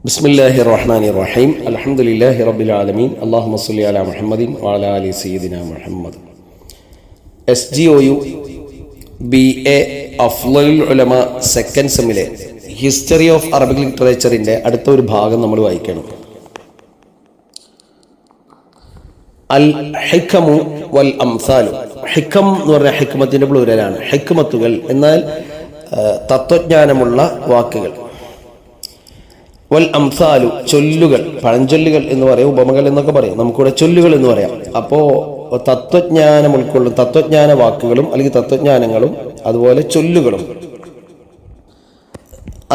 ബിസ്മില്ലാഹിർ റഹ്മാനിർ റഹീം അൽഹംദുലില്ലാഹി റബ്ബിൽ ആലമീൻ അല്ലാഹുമ്മ സ്വല്ലി അലാ മുഹമ്മദിൻ വഅലാ ആലി സയ്യിദിനാ Muhammad. SGOU BA Afzal ul Ulama second സെമ്മിലെ ഹിസ്റ്ററി ഓഫ് അറബിക് ലിറ്ററേച്ചറിൻ്റെ അടുത്ത ഒരു ഭാഗം നമ്മൾ വായിക്കണം. അൽ ഹിക്കമു വൽ അംസാലു. ഹിക്കം എന്ന് പറഞ്ഞാൽ ഹിക്മത്തിൻ്റെ പ്ലൂരലാണ്. ഹിക്മത്തുകൾ എന്നാൽ തത്വജ്ഞാനമുള്ള വാക്കുകൾ. വൽ അംസാലു ചൊല്ലുകൾ, പഴഞ്ചൊല്ലുകൾ എന്ന് പറയാം, ഉപമകൾ എന്നൊക്കെ പറയാം, നമുക്കിവിടെ ചൊല്ലുകൾ എന്ന് പറയാം. അപ്പോൾ തത്വജ്ഞാനം ഉൾക്കൊള്ളും തത്വജ്ഞാന വാക്കുകളും അല്ലെങ്കിൽ തത്വജ്ഞാനങ്ങളും അതുപോലെ ചൊല്ലുകളും.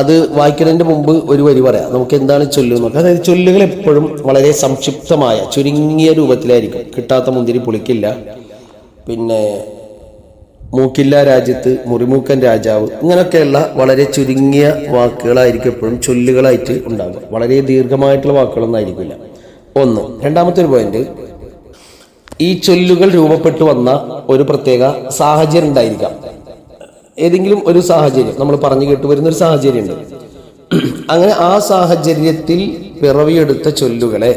അത് വായിക്കുന്നതിൻ്റെ മുമ്പ് ഒരു വരി പറയാം, നമുക്ക് എന്താണ് ചൊല്ല് എന്ന് നോക്കാം. അതായത് ചൊല്ലുകൾ എപ്പോഴും വളരെ സംക്ഷിപ്തമായ ചുരുങ്ങിയ രൂപത്തിലായിരിക്കും. കിട്ടാത്ത മുന്തിരി പുളിക്കില്ല, പിന്നെ മൂക്കില്ല രാജ്യത്ത് മുറിമൂക്കൻ രാജാവ്, ഇങ്ങനെയൊക്കെയുള്ള വളരെ ചുരുങ്ങിയ വാക്കുകളായിരിക്കും എപ്പോഴും ചൊല്ലുകളായിട്ട് ഉണ്ടാവുക. വളരെ ദീർഘമായിട്ടുള്ള വാക്കുകളൊന്നും ആയിരിക്കില്ല. ഒന്ന്. രണ്ടാമത്തെ ഒരു പോയിന്റ്, ഈ ചൊല്ലുകൾ രൂപപ്പെട്ടു വന്ന ഒരു പ്രത്യേക സാഹചര്യം ഉണ്ടായിരിക്കാം. ഏതെങ്കിലും ഒരു സാഹചര്യം നമ്മൾ പറഞ്ഞു കേട്ടു വരുന്നൊരു സാഹചര്യമുണ്ട്. അങ്ങനെ ആ സാഹചര്യത്തിൽ പിറവിയെടുത്ത ചൊല്ലുകളെ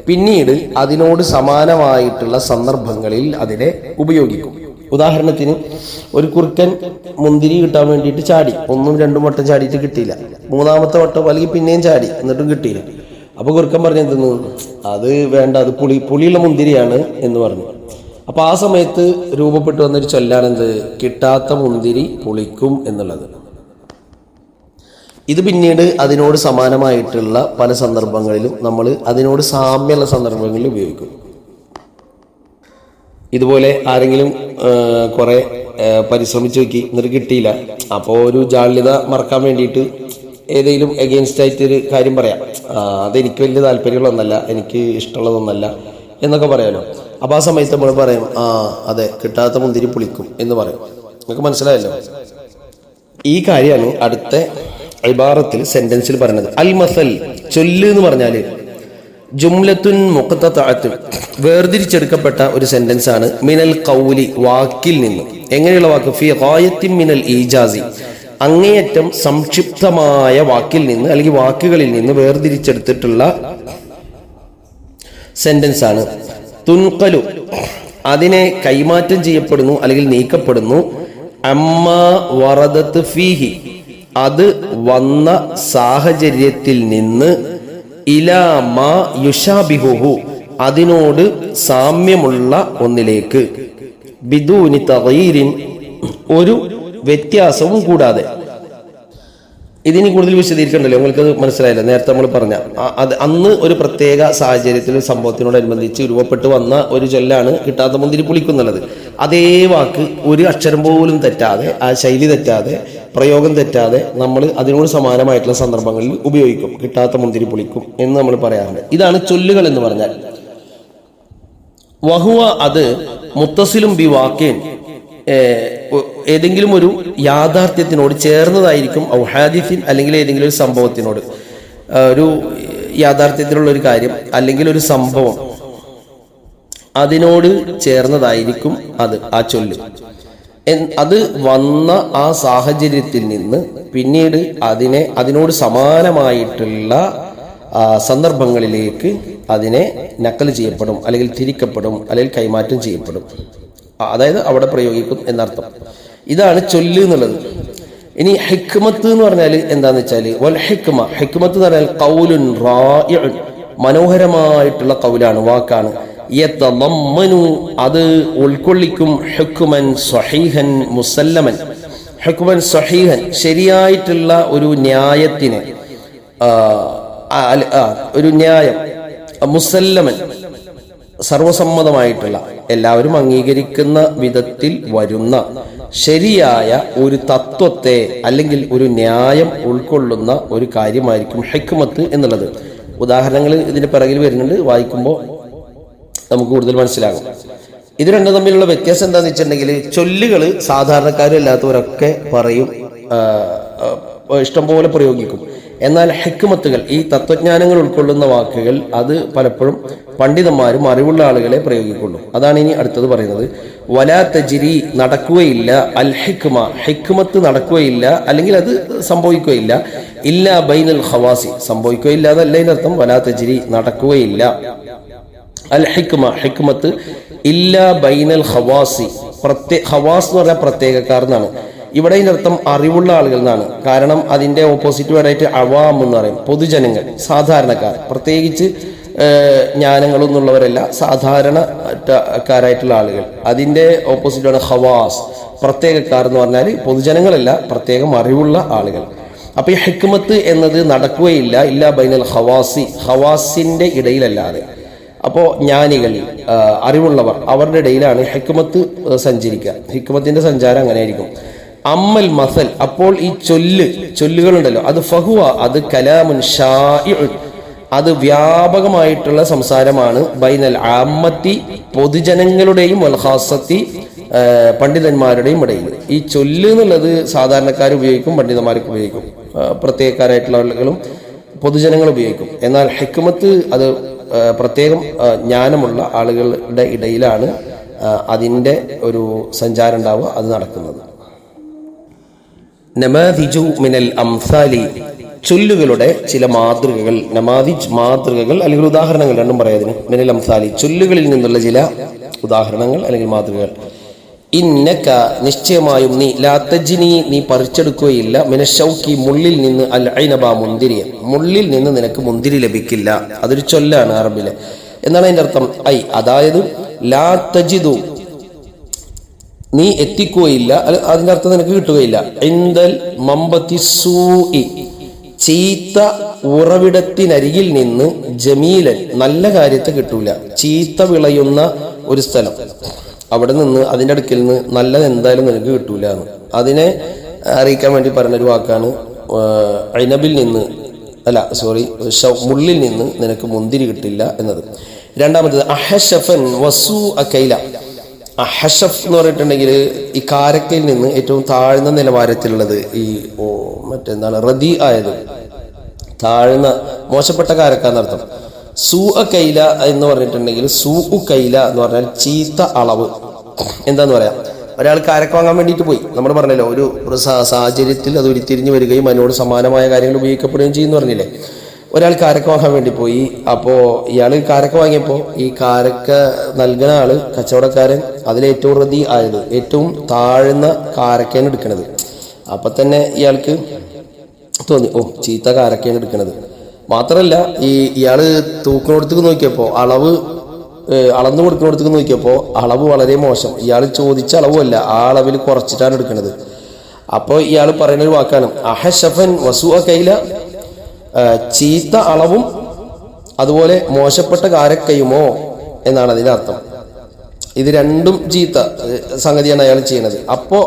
പിന്നീട് അതിനോട് സമാനമായിട്ടുള്ള സന്ദർഭങ്ങളിൽ അതിനെ ഉപയോഗിക്കും. ഉദാഹരണത്തിന്, ഒരു കുറുക്കൻ മുന്തിരി കിട്ടാൻ വേണ്ടിയിട്ട് ചാടി, ഒന്നും രണ്ടും വട്ടം ചാടിയിട്ട് കിട്ടിയില്ല. മൂന്നാമത്തെ വട്ടം അല്ലെങ്കിൽ പിന്നെയും ചാടി, എന്നിട്ടും കിട്ടിയില്ല. അപ്പോൾ കുറുക്കൻ പറഞ്ഞെന്തെന്ന്, അത് വേണ്ട, അത് പുളിയുള്ള മുന്തിരിയാണ് എന്ന് പറഞ്ഞു. അപ്പോൾ ആ സമയത്ത് രൂപപ്പെട്ടു വന്നൊരു ചൊല്ലാണെന്ത്, കിട്ടാത്ത മുന്തിരി പുളിക്കും എന്നുള്ളത്. ഇത് പിന്നീട് അതിനോട് സമാനമായിട്ടുള്ള പല സന്ദർഭങ്ങളിലും നമ്മൾ അതിനോട് സാമ്യമുള്ള സന്ദർഭങ്ങളിൽ ഉപയോഗിക്കും. ഇതുപോലെ ആരെങ്കിലും കുറേ പരിശ്രമിച്ച് നോക്കി, എന്നിട്ട് കിട്ടിയില്ല. അപ്പോൾ ഒരു ജാള്യത മറക്കാൻ വേണ്ടിയിട്ട് ഏതെങ്കിലും എഗെയിൻസ്റ്റ് ആയിട്ടൊരു കാര്യം പറയാം, അതെനിക്ക് വലിയ താല്പര്യമുള്ളതൊന്നല്ല, എനിക്ക് ഇഷ്ടമുള്ളതൊന്നല്ല എന്നൊക്കെ പറയാമല്ലോ. അപ്പോൾ ആ സമയത്ത് നമ്മൾ പറയും, അതെ, കിട്ടാത്ത മുന്തിരി പുളിക്കും എന്ന് പറയും. നിങ്ങൾക്ക് മനസ്സിലായല്ലോ. ഈ കാര്യമാണ് അടുത്ത ഇബാറത്തിൽ സെന്റൻസിൽ പറയുന്നത്. അൽ മസൽ ചൊല്ല് എന്ന് പറഞ്ഞാൽ ജുംലത്തുൻ മുഖത്തഅത്തുൻ വേർതിരിച്ചെടുക്കപ്പെട്ട ഒരു സെന്റൻസ് ആണ്. മിനൽ ഖൗലി വാക്കിൽ നിന്ന്. എങ്ങനെയുള്ള വാക്ക്? ഫി ഗായത്തിൻ മിനൽ ഈജാസി അങ്ങേയറ്റം സംക്ഷിപ്തമായ വാക്കിൽ നിന്ന് അല്ലെങ്കിൽ വാക്കുകളിൽ നിന്ന് വേർതിരിച്ചെടുത്തിട്ടുള്ള സെന്റൻസ് ആണ്. തുൻഖലു അതിനെ കൈമാറ്റം ചെയ്യപ്പെടുന്നു അല്ലെങ്കിൽ നീക്കപ്പെടുന്നു. അമ്മാ വറദത്ത് ഫീഹി അത് വന്ന സാഹചര്യത്തിൽ നിന്ന് ഇലാ മാ യുശാബിഹുഹു അതിനോട് സാമ്യമുള്ള ഒന്നിലേക്ക് ബിദൂനി തഗയീരിൻ ഒരു വ്യത്യാസവും കൂടാതെ. ഇതിന് കൂടുതൽ വിശദീകരിക്കണ്ടല്ലോ, നിങ്ങൾക്കത് മനസ്സിലായില്ല. നേരത്തെ നമ്മൾ പറഞ്ഞ അത് അന്ന് ഒരു പ്രത്യേക സാഹചര്യത്തിൽ സംഭവത്തിനോടനുബന്ധിച്ച് രൂപപ്പെട്ടു വന്ന ഒരു ചൊല്ലാണ് കിട്ടാത്ത മുന്തിരി പുളിക്കുന്നുള്ളത്. അതേ വാക്ക് ഒരു അക്ഷരം പോലും തെറ്റാതെ, ആ ശൈലി തെറ്റാതെ, പ്രയോഗം തെറ്റാതെ നമ്മൾ അതിനോട് സമാനമായിട്ടുള്ള സന്ദർഭങ്ങളിൽ ഉപയോഗിക്കും. കിട്ടാത്ത മുന്തിരി പുളിക്കും എന്ന് നമ്മൾ പറയാറുണ്ട്. ഇതാണ് ചൊല്ലുകൾ എന്ന് പറഞ്ഞാൽ. വഹുവ അത് മുത്തസിലും ബി വാക്കേൻ ഏതെങ്കിലും ഒരു യാഥാർത്ഥ്യത്തിനോട് ചേർന്നതായിരിക്കും. ഔ ഹാദിസിൻ അല്ലെങ്കിൽ ഏതെങ്കിലും ഒരു സംഭവത്തിനോട്, ഒരു യാഥാർത്ഥ്യത്തിലുള്ള ഒരു കാര്യം അല്ലെങ്കിൽ ഒരു സംഭവം അതിനോട് ചേർന്നതായിരിക്കും അത്, ആ ചൊല്ല്. അത് വന്ന ആ സാഹചര്യത്തിൽ നിന്ന് പിന്നീട് അതിനോട് സമാനമായിട്ടുള്ള സന്ദർഭങ്ങളിലേക്ക് അതിനെ നക്കൽ ചെയ്യപ്പെടും അല്ലെങ്കിൽ തിരിക്കപ്പെടും അല്ലെങ്കിൽ കൈമാറ്റം ചെയ്യപ്പെടും. അതായത് അവിടെ പ്രയോഗിക്കും എന്നർത്ഥം. ഇതാണ് ചൊല്ല് എന്നുള്ളത്. ഇനി ഹിക്മത്ത് എന്ന് പറഞ്ഞാൽ എന്താന്ന് വെച്ചാൽ, വൽ ഹിക്മ ഹിക്മത്ത് എന്ന് പറഞ്ഞാൽ ഖൗലുൻ റായിഉൻ മനോഹരമായിട്ടുള്ള ഖൗലാണ്, വാക്കാണ്. യതളമ്മനു അത് ഉൾക്കൊള്ളിക്കും ഹുക്മൻ സ്വഹീഹൻ മുസല്ലമൻ ഹുക്മൻ സ്വഹീഹൻ ശരിയായിട്ടുള്ള ഒരു ന്യായത്തിന്, ഒരു ന്യായം, മുസല്ലമൻ സർവസമ്മതമായിട്ടുള്ള എല്ലാവരും അംഗീകരിക്കുന്ന വിധത്തിൽ വരുന്ന ശരിയായ ഒരു തത്വത്തെ അല്ലെങ്കിൽ ഒരു ന്യായം ഉൾക്കൊള്ളുന്ന ഒരു കാര്യമായിരിക്കും ഹിക്മത്ത് എന്നുള്ളത്. ഉദാഹരണങ്ങൾ ഇതിന്റെ പിറകിൽ വരുന്നുണ്ട്, വായിക്കുമ്പോൾ നമുക്ക് കൂടുതൽ മനസ്സിലാകും. ഇത് രണ്ടും തമ്മിലുള്ള വ്യത്യാസം എന്താണെന്ന് വെച്ചിട്ടുണ്ടെങ്കിൽ, ചൊല്ലുകൾ സാധാരണക്കാരും അല്ലാത്തവരൊക്കെ പറയും, ഇഷ്ടംപോലെ പ്രയോഗിക്കും. എന്നാൽ ഹിക്മത്തുകൾ, ഈ തത്വജ്ഞാനങ്ങൾ ഉൾക്കൊള്ളുന്ന വാക്കുകൾ, അത് പലപ്പോഴും പണ്ഡിതന്മാരും അറിവുള്ള ആളുകളെ പ്രയോഗിക്കുള്ളൂ. അതാണ് ഇനി അടുത്തത് പറയുന്നത്. വലാ തജ്രി നടക്കുകയില്ല, അൽ ഹിക്മ ഹിക്മത്ത് നടക്കുകയില്ല അല്ലെങ്കിൽ അത് സംഭവിക്കുകയില്ല. ഇല്ലാ ബൈനൽ ഖവാസി, സംഭവിക്കുകയില്ല എന്നല്ല ഇതിനർത്ഥം. വലാ തജ്രി, നടക്കുകയില്ല. അൽ ഹിക്മ, ഹിക്മത്ത് ഇല്ലാ ബൈനൽ ഖവാസി, ഖവാസ് എന്ന് പറഞ്ഞാൽ പ്രത്യേകക്കാർ എന്നാണ്. ഇവിടെ ഇതിനർത്ഥം അറിവുള്ള ആളുകൾ എന്നാണ്. കാരണം അതിന്റെ ഓപ്പോസിറ്റ് വേർഡായിട്ട് അവാം എന്ന് പറയും, പൊതുജനങ്ങൾ, സാധാരണക്കാർ. പ്രത്യേകിച്ച് ജ്ഞാനങ്ങളൊന്നുള്ളവരല്ല, സാധാരണക്കാരായിട്ടുള്ള ആളുകൾ. അതിന്റെ ഓപ്പോസിറ്റാണ് ഖവാസ്, പ്രത്യേകക്കാർ എന്ന് പറഞ്ഞാൽ പൊതുജനങ്ങളല്ല, പ്രത്യേകം അറിവുള്ള ആളുകൾ. അപ്പൊ ഈ ഹിക്മത്ത് എന്നത് നടക്കുകയില്ല ഇല്ലാ ബൈനൽ ഖവാസി, ഖവാസിന്റെ ഇടയിലല്ലാതെ. അപ്പോൾ ജ്ഞാനികൾ, അറിവുള്ളവർ, അവരുടെ ഇടയിലാണ് ഹിക്മത്ത് സഞ്ചരിക്കുക. ഹിക്മത്തിന്റെ സഞ്ചാരം അങ്ങനെ ആയിരിക്കും. അമ്മൽ മസൽ, അപ്പോൾ ഈ ചൊല്ലുകളുണ്ടല്ലോ, അത് ഫഹുവ, അത് കലാമുൻ ഷാഇഉൻ, അത് വ്യാപകമായിട്ടുള്ള സംസാരമാണ്. ബൈനൽ ആമ്മത്തി, പൊതുജനങ്ങളുടെയും വൽ ഖാസത്തി, പണ്ഡിതന്മാരുടെയും ഇടയിൽ. ഈ ചൊല്ല് എന്നുള്ളത് സാധാരണക്കാർ ഉപയോഗിക്കും, പണ്ഡിതന്മാർക്ക് ഉപയോഗിക്കും, പ്രത്യേകക്കാരായിട്ടുള്ള ആളുകളും പൊതുജനങ്ങൾ ഉപയോഗിക്കും. എന്നാൽ ഹിക്മത്ത് അത് പ്രത്യേകം ജ്ഞാനമുള്ള ആളുകളുടെ ഇടയിലാണ് അതിൻ്റെ ഒരു സഞ്ചാരം ഉണ്ടാവുക, അത് നടക്കുന്നത്. നമാദിജു മിനൽ അംസാലി, ചൊല്ലുകളുടെ ചില മാതൃകകൾ. നമാദിജ്, മാതൃകകൾ അല്ലെങ്കിൽ ഉദാഹരണങ്ങൾ, രണ്ടും പറയാതിന്. മിനൽ അംസാലി, ചൊല്ലുകളിൽ നിന്നുള്ള ചില ഉദാഹരണങ്ങൾ അല്ലെങ്കിൽ മാതൃകകൾ. ഇന്നക, നിശ്ചയമായും നീ, ലാ തജ്നി, നീ പറിച്ചെടുക്കുകയില്ല, മിനശൗക്കി, മുള്ളിൽ നിന്ന്, അൽ ഐനബ, മുന്തിരിയ, മുള്ളിൽ നിന്ന് നിനക്ക് മുന്തിരി ലഭിക്കില്ല. അതൊരു ചൊല്ലാണ് അറബിലെ. എന്നാണ് അതിന്റെ അർത്ഥം. ഐ, അതായത് ലാ തജിദു, നീ എത്തിക്കുകയില്ല, അതിന്റെ അർത്ഥം നിനക്ക് കിട്ടുകയില്ല. ഇൻദൽ മമ്പത്തി സൂഇ, ചീത്ത ഉറവിടത്തിനരികിൽ നിന്ന്, ജമീലൻ, നല്ല കാര്യത്തെ കിട്ടൂല. ചീത്ത വിളയുന്ന ഒരു സ്ഥലം, അവിടെ നിന്ന്, അതിൻ്റെ അടുക്കൽ നിന്ന് നല്ലത് എന്തായാലും നിനക്ക് കിട്ടൂല എന്ന്. അതിനെ അറിയിക്കാൻ വേണ്ടി പറഞ്ഞൊരു വാക്കാണ് ഐനബിൽ നിന്ന്, മുള്ളിൽ നിന്ന് നിനക്ക് മുന്തിരി കിട്ടില്ല എന്നത്. രണ്ടാമത്തേത് അഹഷഫൻ വസൂ അക്കൈല. അഹഷഫ് എന്ന് പറഞ്ഞിട്ടുണ്ടെങ്കിൽ ഈ കാരക്കയിൽ നിന്ന് ഏറ്റവും താഴ്ന്ന നിലവാരത്തിലുള്ളത്, ഈ മറ്റെന്താണ് റദി ആയത്, താഴ്ന്ന മോശപ്പെട്ട കാരക്ക എന്നർത്ഥം. സൂ കൈല എന്ന് പറഞ്ഞിട്ടുണ്ടെങ്കിൽ, സൂ കൈല എന്ന് പറഞ്ഞാൽ ചീത്ത അളവ്. എന്താന്ന് പറയാം, ഒരാൾ കാരക്ക വാങ്ങാൻ വേണ്ടിയിട്ട് പോയി, നമ്മൾ പറഞ്ഞല്ലോ, ഒരു സാഹചര്യത്തിൽ അത് ഉരുത്തിരിഞ്ഞ് വരികയും അതിനോട് സമാനമായ കാര്യങ്ങൾ ഉപയോഗിക്കപ്പെടുകയും ചെയ്യുമെന്ന് പറഞ്ഞില്ലേ. ഒരാൾ കാരക്ക വാങ്ങാൻ വേണ്ടി പോയി. അപ്പോൾ ഇയാൾ കാരക്ക വാങ്ങിയപ്പോൾ ഈ കാരക്ക നൽകുന്ന ആള്, കച്ചവടക്കാരൻ, അതിലേറ്റവും റദി ആയത്, ഏറ്റവും താഴ്ന്ന കാരക്കയാണ് എടുക്കണത്. അപ്പൊ തന്നെ ഇയാൾക്ക് തോന്നി, ഓ, ചീത്ത കാരക്കയാണ് എടുക്കണത്. മാത്രമല്ല, ഇയാള് തൂക്കിനോടത്തേക്ക് നോക്കിയപ്പോൾ, അളന്നു കൊടുക്കുന്നിടത്തേക്ക് നോക്കിയപ്പോൾ അളവ് വളരെ മോശം. ഇയാൾ ചോദിച്ച അളവുമല്ല, ആ അളവിൽ കുറച്ചിട്ടാണ് എടുക്കുന്നത്. അപ്പോൾ ഇയാൾ പറയുന്ന ഒരു വാക്കാണ് അഹഷഫൻ വസൂ കൈല, ചീത്ത അളവും അതുപോലെ മോശപ്പെട്ട കാരക്കയുമോ എന്നാണ് അതിന്റെ അർത്ഥം. ഇത് രണ്ടും ചീത്ത സംഗതിയാണ് അയാൾ ചെയ്യുന്നത്. അപ്പോ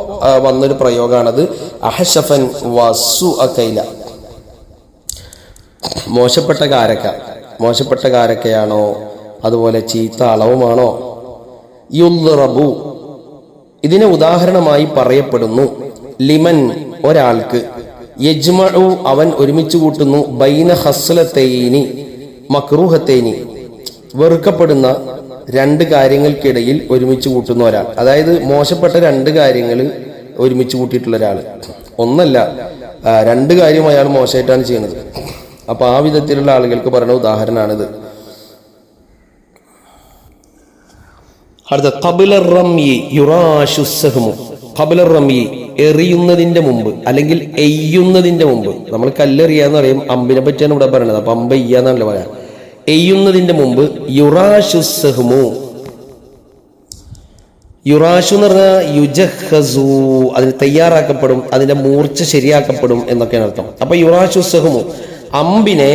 വന്നൊരു പ്രയോഗമാണത് അഹഷഫൻ വസൂ കൈല, മോശപ്പെട്ട കാരക്ക. മോശപ്പെട്ട കാരക്കയാണോ അതുപോലെ ചീത്ത അളവുമാണോ? യുദ്റബു, ഇതിനെ ഉദാഹരണമായി പറയപ്പെടുന്നു. ലിമൻ, ഒരാൾക്ക്, യജ്മഉ, അവൻ ഒരുമിച്ച് കൂട്ടുന്നു, ബൈന ഹസ്ലത്തൈനി മക്രൂഹത്തൈനി, വെറുക്കപ്പെടുന്ന രണ്ട് കാര്യങ്ങൾക്കിടയിൽ ഒരുമിച്ച് കൂട്ടുന്ന ഒരാൾ. അതായത് മോശപ്പെട്ട രണ്ട് കാര്യങ്ങൾ ഒരുമിച്ച് കൂട്ടിയിട്ടുള്ള ഒരാൾ. ഒന്നല്ല, രണ്ട് കാര്യം അയാൾ മോശമായിട്ടാണ് ചെയ്യുന്നത്. അപ്പൊ ആ വിധത്തിലുള്ള ആളുകൾക്ക് പറയുന്ന ഉദാഹരണമാണിത്. അടുത്ത ഖബ്ല റംയി യുറാശു സഹ്മു. ഖബ്ല റംയി, എറിയുന്നതിന്റെ മുമ്പ് അല്ലെങ്കിൽ എയ്യുന്നതിന്റെ മുമ്പ്. നമ്മൾ കല്ലെറിയാന്ന് പറയും, അമ്പിനെ പറ്റിയാണ് ഇവിടെ പറയുന്നത്. അപ്പൊ അമ്പ എയ്യാന്നാണല്ലോ പറയാം. എയ്യുന്നതിന്റെ മുമ്പ് യുറാശു സഹ്മു. യുറാശു എന്ന് പറഞ്ഞാൽ യുജഹസു, അതിന് തയ്യാറാക്കപ്പെടും, അതിന്റെ മൂർച്ച ശരിയാക്കപ്പെടും എന്നൊക്കെയാണ് അർത്ഥം. അപ്പൊ യുറാശു സഹ്മു, അമ്പിനെ,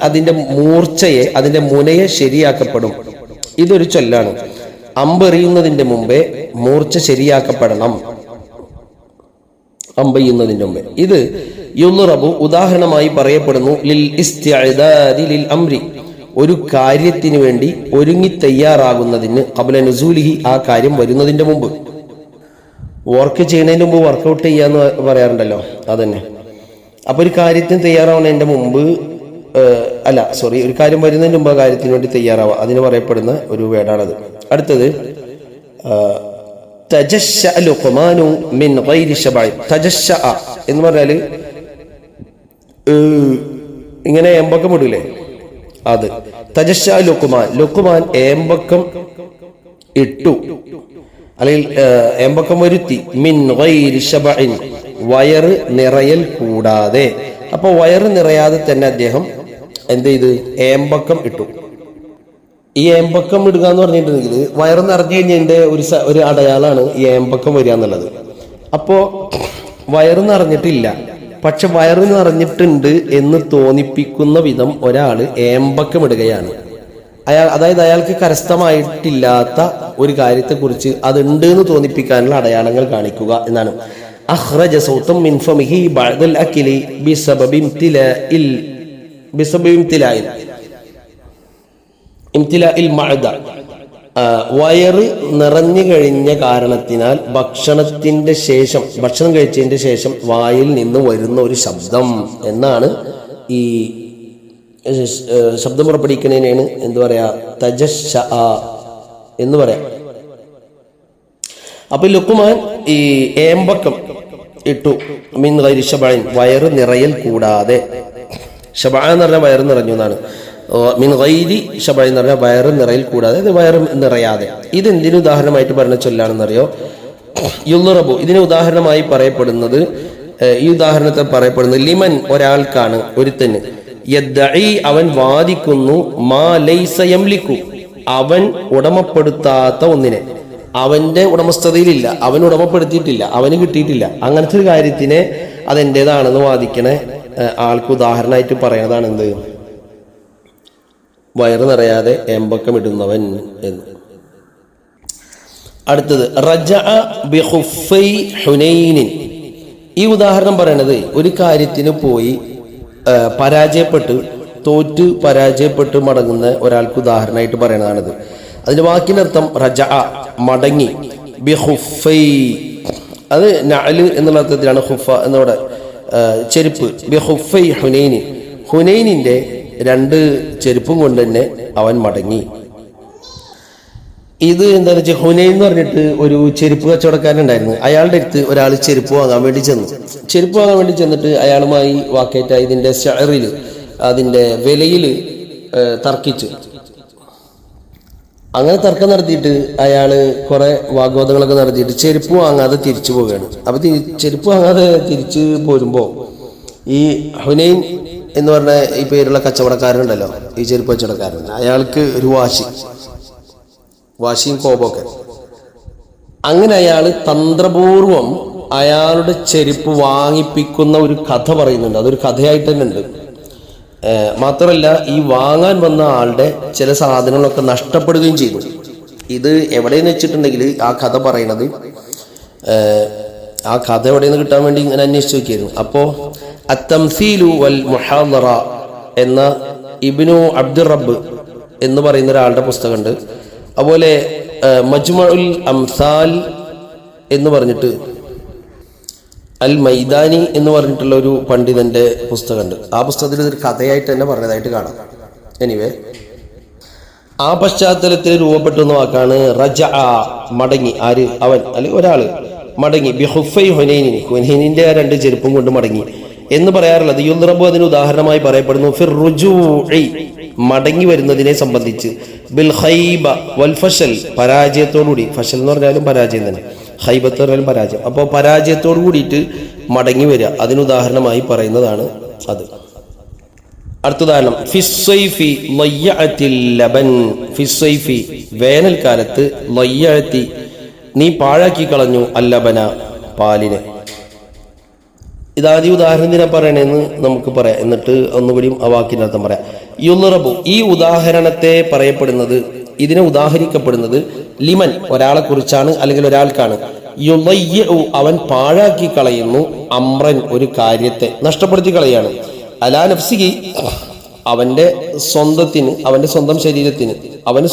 അതിന്റെ മൂർച്ചയെ, അതിന്റെ മുനയെ ശരിയാക്കപ്പെടും. ഇതൊരു ചൊല്ലാണ്. അമ്പെറിയുന്നതിന്റെ മുമ്പേ മൂർച്ച ശരിയാക്കപ്പെടണം, അമ്പെയ്യുന്നതിന്റെ മുമ്പേ. ഇത് യുദ്റബു ഉദാഹരണമായി പറയപ്പെടുന്നു. ലിൽ ഇസ്തിഅദാദി ലിൽ അംരി, ഒരു കാര്യത്തിന് വേണ്ടി ഒരുങ്ങി തയ്യാറാകുന്നതിന്, ഖബ്ല നുസൂലിഹി, ആ കാര്യം വരുന്നതിന്റെ മുമ്പ്. വർക്ക് ചെയ്യുന്നതിന് മുമ്പ് വർക്കൗട്ട് ചെയ്യാന്ന് പറയാറുണ്ടല്ലോ, അതന്നെ. അപ്പൊ ഒരു കാര്യത്തിന് തയ്യാറാവുന്നതിന്റെ മുമ്പ്, ഒരു കാര്യം വരുന്നതിന് മുമ്പ് ആ കാര്യത്തിന് വേണ്ടി തയ്യാറാവുക, അതിന് പറയപ്പെടുന്ന ഒരു വേർഡാണത്. അടുത്തത് തജശ്ശഅ ലുഖ്മാനു മിൻ ഗൈരി ശബഇ. തജശ്ശഅ എന്ന് പറഞ്ഞാൽ ഇങ്ങനെ ഏമ്പക്കം ഇടൂലേ അത്. തജശ ലുക്കുമാൻ ഏമ്പക്കം ഇട്ടു അല്ലെങ്കിൽ ഏമ്പക്കം വരുത്തി, മിൻ ഗൈരി ശബഇൻ വയറ് നിറയൽ കൂടാതെ. അപ്പോൾ വയറ് നിറയാതെ തന്നെ അദ്ദേഹം എന്ത് ചെയ്ത് ഏമ്പക്കം ഇട്ടു. ഈ ഏമ്പക്കം ഇടുക എന്ന് പറഞ്ഞിട്ടുണ്ടെങ്കിൽ വയറ് നിറഞ്ഞു കഴിഞ്ഞതിൻ്റെ ഒരു അടയാളാണ് ഈ ഏമ്പക്കം വരിക എന്നുള്ളത്. അപ്പോൾ വയറ് നിറഞ്ഞിട്ടില്ല, പക്ഷെ വയറ് നിറഞ്ഞിട്ടുണ്ട് എന്ന് തോന്നിപ്പിക്കുന്ന വിധം ഒരാൾ ഏമ്പക്കം ഇടുകയാണ്. അതായത് അയാൾക്ക് കരസ്ഥമായിട്ടില്ലാത്ത ഒരു കാര്യത്തെക്കുറിച്ച് അതുണ്ട് എന്ന് തോന്നിപ്പിക്കാനുള്ള അടയാളങ്ങൾ കാണിക്കുക എന്നാണ്. അഖ്റജ സൗതൻ മിൻ ഫമിഹി ബഅദൽ അക്ലി ബിസബബി ഇംതിലാഇൽ മഅദ, വയറ് നിറഞ്ഞു കഴിഞ്ഞ കാരണത്തിനാൽ ഭക്ഷണം കഴിച്ചതിന്റെ ശേഷം വായിൽ നിന്ന് വരുന്ന ഒരു ശബ്ദം എന്നാണ്. ഈ ശബ്ദം പുറപ്പെടുവിക്കുന്നതിനാണ് എന്ത് പറയാ, തജശ എന്ന് പറയാം. അപ്പൊ ലുക്മാൻ ഈ ഏമ്പക്കം ഇട്ടു, മിൻ ഗൈരി ശബഇൻ വയറ് നിറയൽ കൂടാതെ. ശബഅ എന്ന് പറഞ്ഞാൽ വയറ് നിറഞ്ഞു എന്നാണ്. മിൻ ഗൈരി ശബഇൻ എന്ന് പറഞ്ഞാൽ വയറ് നിറയൽ കൂടാതെ, വയറ് നിറയാതെ. ഇത് എന്തിനു ഉദാഹരണമായിട്ട് പറഞ്ഞ ചൊല്ലാണെന്നറിയോ? യുൽറബു, ഇതിന് ഉദാഹരണമായി പറയപ്പെടുന്നത്, ഈ ഉദാഹരണത്തിൽ പറയപ്പെടുന്നത് ലിമൻ ഒരാൾക്കാണ്, ഒരുത്തന്, യദ്ദഈ അവൻ വാദിക്കുന്നു, മാ ലൈസ യംലിക്കു അവൻ ഉടമപ്പെടുത്താത്ത ഒന്നിനെ, അവന്റെ ഉടമസ്ഥതയിലില്ല, അവൻ ഉടമപ്പെടുത്തിയിട്ടില്ല, അവന് കിട്ടിയിട്ടില്ല, അങ്ങനത്തെ ഒരു കാര്യത്തിനെ അതെന്റേതാണെന്ന് വാദിക്കണ ആൾക്ക് ഉദാഹരണമായിട്ട് പറയുന്നതാണ് എന്ത്, വയറ് നിറയാതെ ഏമ്പക്കം ഇടുന്നവൻ എന്ന്. അടുത്തത് റജഅ ബിഖുഫൈ ഹുനൈനിൻ. ഈ ഉദാഹരണം പറയണത് ഒരു കാര്യത്തിന് പോയി പരാജയപ്പെട്ട് മടങ്ങുന്ന ഒരാൾക്ക് ഉദാഹരണമായിട്ട് പറയണതാണിത്. അതിന്റെ വാക്കിനർത്ഥം റജഅ മടങ്ങി, ബിഖുഫൈ അത് നഅല് എന്നുള്ള അർത്ഥത്തിലാണ്, ഖുഫ എന്നവിടെ ചെരുപ്പ്. ബിഖുഫൈ ഹുനൈനി, ഹുനൈനിന്റെ 2 ചെരുപ്പും കൊണ്ട് തന്നെ അവൻ മടങ്ങി. ഇത് എന്താണെന്ന് വെച്ചാൽ, ഹുനൈൻ എന്ന് പറഞ്ഞിട്ട് ഒരു ചെരുപ്പ് കച്ചവടക്കാരനുണ്ടായിരുന്നു. അയാളുടെ അടുത്ത് ഒരാൾ ചെരുപ്പ് വാങ്ങാൻ വേണ്ടി ചെന്നിട്ട് അയാളുമായി വാക്കേറ്റ ഇതിന്റെ ഷഅറില്, അതിന്റെ വിലയിൽ തർക്കിച്ചു. അങ്ങനെ തർക്കം നടത്തിയിട്ട് അയാള് കുറെ വാഗ്വാദങ്ങളൊക്കെ നടത്തിയിട്ട് ചെരുപ്പ് വാങ്ങാതെ തിരിച്ചു പോവുകയാണ്. അപ്പൊ ചെരുപ്പ് വാങ്ങാതെ തിരിച്ചു പോരുമ്പോ ഈ ഹുനൈൻ എന്ന് പറഞ്ഞ ഈ പേരുള്ള കച്ചവടക്കാരനുണ്ടല്ലോ, ഈ ചെരുപ്പ് കച്ചവടക്കാരൻ, അയാൾക്ക് ഒരു വാശിയും കോപമൊക്കെ. അങ്ങനെ അയാള് തന്ത്രപൂർവം അയാളുടെ ചെരുപ്പ് വാങ്ങിപ്പിക്കുന്ന ഒരു കഥ പറയുന്നുണ്ട്. അതൊരു കഥയായിട്ട് തന്നെ ഉണ്ട്. മാത്രമല്ല, ഈ വാങ്ങാൻ വന്ന ആളുടെ ചില സാധനങ്ങളൊക്കെ നഷ്ടപ്പെടുകയും ചെയ്തു. ഇത് എവിടെയെന്ന് വെച്ചിട്ടുണ്ടെങ്കിൽ ആ കഥ പറയണത്, ആ കഥ എവിടെയെന്ന് കിട്ടാൻ വേണ്ടി ഇങ്ങനെ അന്വേഷിച്ച് നോക്കിയായിരുന്നു. അപ്പോൾ അത്തംസീലു വൽ മുഹാദറ എന്ന ഇബ്നു അബ്ദുർ റബ്ബ് എന്ന് പറയുന്ന ഒരാളുടെ പുസ്തകമുണ്ട്. അതുപോലെ മജ്മുഉൽ അംസാൽ എന്ന് പറഞ്ഞിട്ട് അൽ മൈദാനി എന്ന് പറഞ്ഞിട്ടുള്ള ഒരു പണ്ഡിതന്റെ പുസ്തകമുണ്ട്. ആ പുസ്തകത്തിൽ ഇതൊരു കഥയായിട്ട് തന്നെ പറഞ്ഞതായിട്ട് കാണാം. എനിവേ, ആ പശ്ചാത്തലത്തിൽ രൂപപ്പെട്ടു എന്ന വാക്കാണ് റജഅ, മടങ്ങി. ആര്? അവൻ, അല്ലെങ്കിൽ ഒരാള് മടങ്ങി. ബിഖുഫൈ ഹുനൈനിൻ, ഹുനൈനിന്റെ 2 ചെരുപ്പും കൊണ്ട് മടങ്ങി എന്ന് പറയാറുള്ളത്. യുൽറബു അതിന് ഉദാഹരണമായി പറയപ്പെടുന്നു ഫിർ റുജൂഇ, മടങ്ങി വരുന്നതിനെ സംബന്ധിച്ച്, ബിൽ ഖൈബ വൽ ഫശൽ, പരാജയത്തോടുകൂടി. ഫശൽ എന്ന് പറഞ്ഞാലും പരാജയം തന്നെ, ഖൈബത്ത് പറഞ്ഞാലും പരാജയം. അപ്പോൾ പരാജയത്തോടു കൂടിയിട്ട് മടങ്ങി വരിക, അതിനുദാഹരണമായി പറയുന്നതാണ് അത്. അടുത്തതാണ് ഫിസ്സൈഫി ലയ്യഅത്തിൽ ലബൻ. ഫിസ്സൈഫി വേനൽക്കാലത്ത്, ലയ്യഅത്തി നീ പാഴാക്കി കളഞ്ഞു, അല്ലബന പാലിനെ. ഇതാദ്യ ഉദാഹരണത്തിനെ പറയണെന്ന് നമുക്ക് പറയാം, എന്നിട്ട് ഒന്നുകൂടി ആ വാക്കിൻ്റെ അർത്ഥം പറയാം. യുൽറബു, ഈ ഉദാഹരണത്തെ പറയപ്പെടുന്നത്, ഇതിനെ ഉദാഹരിക്കപ്പെടുന്നത് ലിമൻ ഒരാളെ കുറിച്ചാണ്, അല്ലെങ്കിൽ ഒരാൾക്കാണ്. യുളയ്യഉ അവൻ പാഴാക്കി കളയുന്നു, അമ്രൻ ഒരു കാര്യത്തെ നഷ്ടപ്പെടുത്തി കളയാണ്, അലാ നഫ്സിഹി അവന്റെ സ്വന്തത്തിന്, അവന്റെ സ്വന്തം ശരീരത്തിന്, അവൻ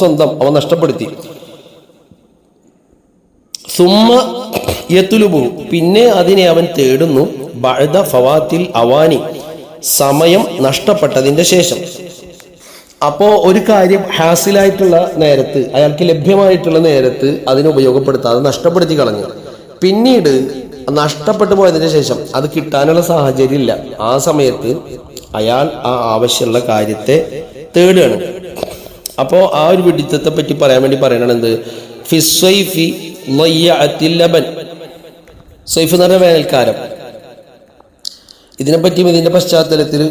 നഷ്ടപ്പെടുത്തി. സുമ്മ യത്ലുബു പിന്നെ അതിനെ അവൻ തേടുന്നു, ബഅദ ഫവാത്തിൽ അവാനി സമയം നഷ്ടപ്പെട്ടതിന്റെ ശേഷം. അപ്പോ ഒരു കാര്യം ഹാസിലായിട്ടുള്ള നേരത്ത്, അയാൾക്ക് ലഭ്യമായിട്ടുള്ള നേരത്ത് അതിനെ ഉപയോഗപ്പെടുത്താതെ നഷ്ടപ്പെടുത്തി കളഞ്ഞു. പിന്നീട് നഷ്ടപ്പെട്ടു പോയതിനു ശേഷം അത് കിട്ടാനുള്ള സാഹചര്യം ഇല്ല. ആ സമയത്ത് അയാൾ ആ ആവശ്യമുള്ള കാര്യത്തെ തേടുകയാണ്. അപ്പോൾ ആ ഒരു വിഡിത്തത്തെ പറ്റി പറയാൻ വേണ്ടി പറയണത് എന്ത്, ഫിസ്വൈഫി ലബൻ, സൈഫ് എന്ന് പറഞ്ഞ വേനൽക്കാലം. ഇതിനെപ്പറ്റിയും ഇതിന്റെ പശ്ചാത്തലത്തിൽ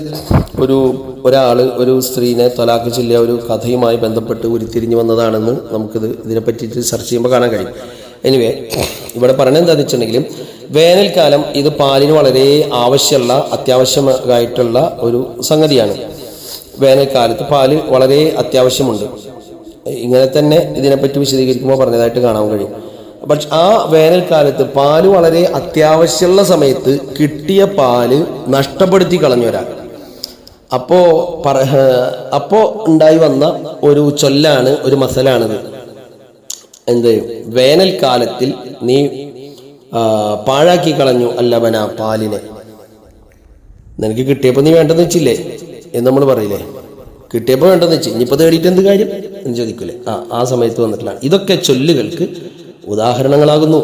ഒരാള് ഒരു സ്ത്രീനെ തൊലാക്ക് ചൊല്ലിയ ഒരു കഥയുമായി ബന്ധപ്പെട്ട് ഉരുത്തിരിഞ്ഞു വന്നതാണെന്ന് നമുക്കിത് ഇതിനെപ്പറ്റിയിട്ട് സെർച്ച് ചെയ്യുമ്പോൾ കാണാൻ കഴിയും. എനിവേ, ഇവിടെ പറയുന്നത് എന്താണെന്ന് വെച്ചിട്ടുണ്ടെങ്കിലും വേനൽക്കാലം ഇത് പാലിന് വളരെ അത്യാവശ്യമായിട്ടുള്ള ഒരു സംഗതിയാണ്. വേനൽക്കാലത്ത് പാല് വളരെ അത്യാവശ്യമുണ്ട്. ഇങ്ങനെ തന്നെ ഇതിനെപ്പറ്റി വിശദീകരിക്കുമ്പോൾ പറഞ്ഞതായിട്ട് കാണാൻ കഴിയും. പക്ഷെ ആ വേനൽക്കാലത്ത് പാല് വളരെ അത്യാവശ്യമുള്ള സമയത്ത് കിട്ടിയ പാല് നഷ്ടപ്പെടുത്തി കളഞ്ഞു ഒരാൾ. അപ്പോ ഉണ്ടായി വന്ന ഒരു ചൊല്ലാണ്, ഒരു മസലാണിത്. എന്ത്, വേനൽക്കാലത്തിൽ നീ പാഴാക്കി കളഞ്ഞു അല്ലവന പാലിനെ. നിനക്ക് കിട്ടിയപ്പോൾ നീ വേണ്ടെന്ന് വെച്ചില്ലേ എന്ന് നമ്മൾ പറയില്ലേ. കിട്ടിയപ്പോൾ വേണ്ടെന്ന് വെച്ച് ഇനിയിപ്പോൾ തേടിയിട്ട് എന്ത് കാര്യം എന്ന് ചോദിക്കൂലേ. ആ സമയത്ത് വന്നിട്ടുള്ള ഇതൊക്കെ ചൊല്ലുകൾക്ക് ഉദാഹരണങ്ങളാകുന്നു.